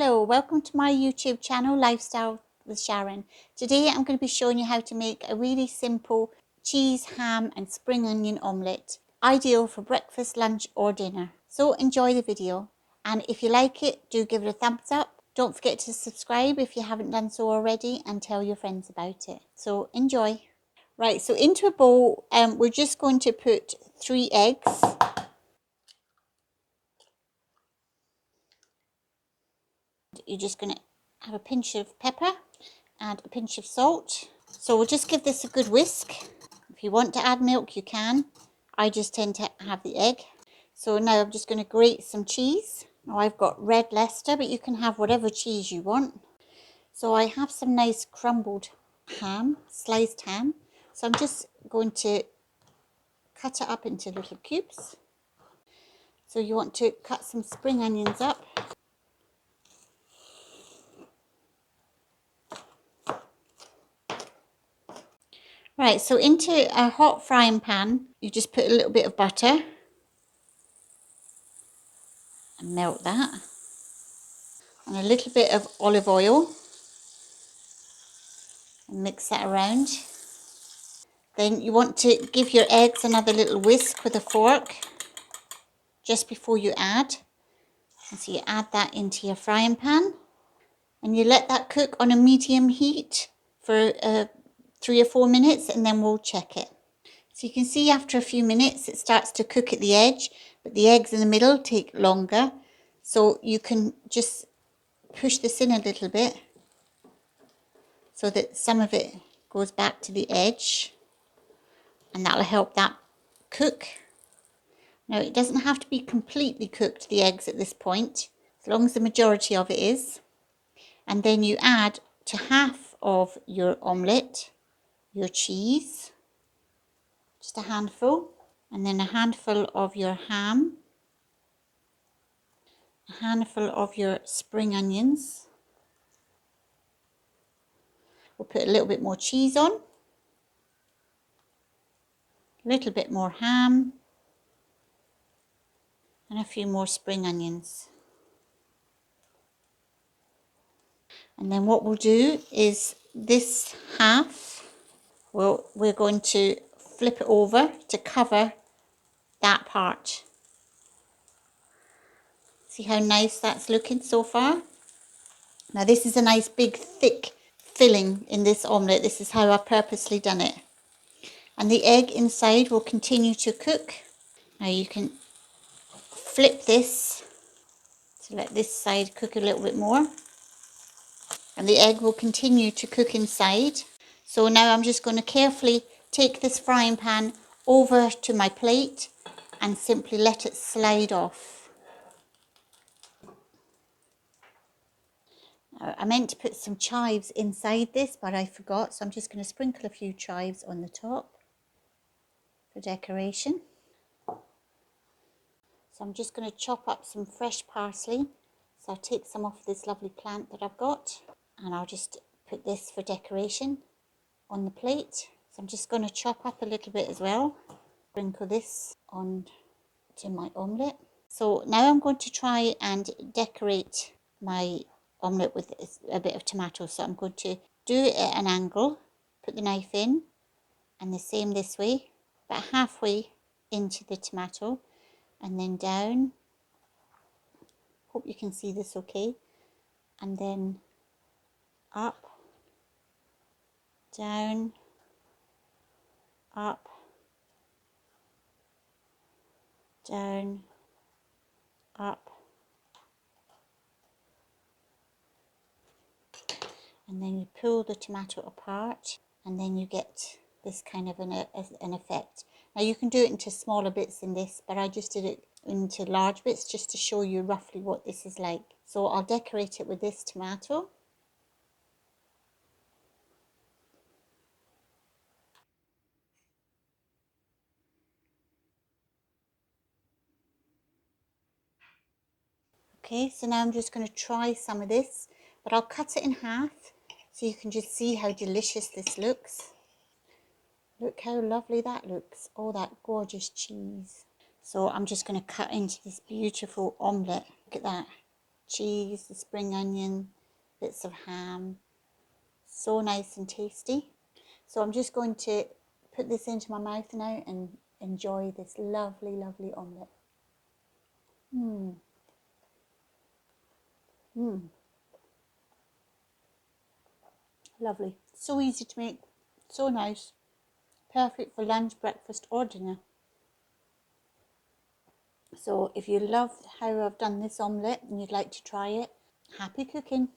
Hello, welcome to my YouTube channel, Lifestyle with Sharon. Today I'm going to be showing you how to make a really simple cheese, ham and spring onion omelette. Ideal for breakfast, lunch or dinner. So enjoy the video, and if you like it, do give it a thumbs up. Don't forget to subscribe if you haven't done so already, and tell your friends about it. So enjoy. Right, so into a bowl, we're just going to put 3 eggs. You're just going to have a pinch of pepper and a pinch of salt. So we'll just give this a good whisk. If you want to add milk, you can. I just tend to have the egg. So now I'm just going to grate some cheese. Now I've got red Leicester, but you can have whatever cheese you want. So I have some nice crumbled ham, sliced ham. So I'm just going to cut it up into little cubes. So you want to cut some spring onions up. Right, so into a hot frying pan, you just put a little bit of butter and melt that, and a little bit of olive oil, and mix that around. Then you want to give your eggs another little whisk with a fork just before you add. And so you add that into your frying pan, and you let that cook on a medium heat for 3 or 4 minutes, and then we'll check it. So you can see after a few minutes it starts to cook at the edge, but the eggs in the middle take longer. So you can just push this in a little bit so that some of it goes back to the edge, and that'll help that cook. Now it doesn't have to be completely cooked, the eggs, at this point, as long as the majority of it is. And then you add to half of your omelette your cheese, just a handful, and then a handful of your ham, a handful of your spring onions. We'll put a little bit more cheese on, a little bit more ham, and a few more spring onions. And then what we'll do is this half, we're going to flip it over to cover that part. See how nice that's looking so far? Now this is a nice big thick filling in this omelette. This is how I've purposely done it. And the egg inside will continue to cook. Now you can flip this to let this side cook a little bit more. And the egg will continue to cook inside. So now I'm just going to carefully take this frying pan over to my plate and simply let it slide off. I meant to put some chives inside this, but I forgot, so I'm just going to sprinkle a few chives on the top for decoration. So I'm just going to chop up some fresh parsley. So I'll take some off this lovely plant that I've got, and I'll just put this for decoration on the plate. So I'm just going to chop up a little bit as well. Sprinkle this on to my omelette. So now I'm going to try and decorate my omelette with a bit of tomato. So I'm going to do it at an angle, put the knife in, and the same this way, about halfway into the tomato, and then down. Hope you can see this okay. And then up, down, up, down, up, and then you pull the tomato apart, and then you get this kind of an effect. Now you can do it into smaller bits than this, but I just did it into large bits just to show you roughly what this is like. So I'll decorate it with this tomato. Okay, so now I'm just going to try some of this, but I'll cut it in half so you can just see how delicious this looks. Look how lovely that looks. Oh, that gorgeous cheese. So I'm just going to cut into this beautiful omelette. Look at that. cheese, the spring onion, bits of ham. So nice and tasty. So I'm just going to put this into my mouth now and enjoy this lovely, lovely omelette. Lovely. So easy to make. So nice. Perfect for lunch, breakfast or dinner. So if you love how I've done this omelette and you'd like to try it, happy cooking.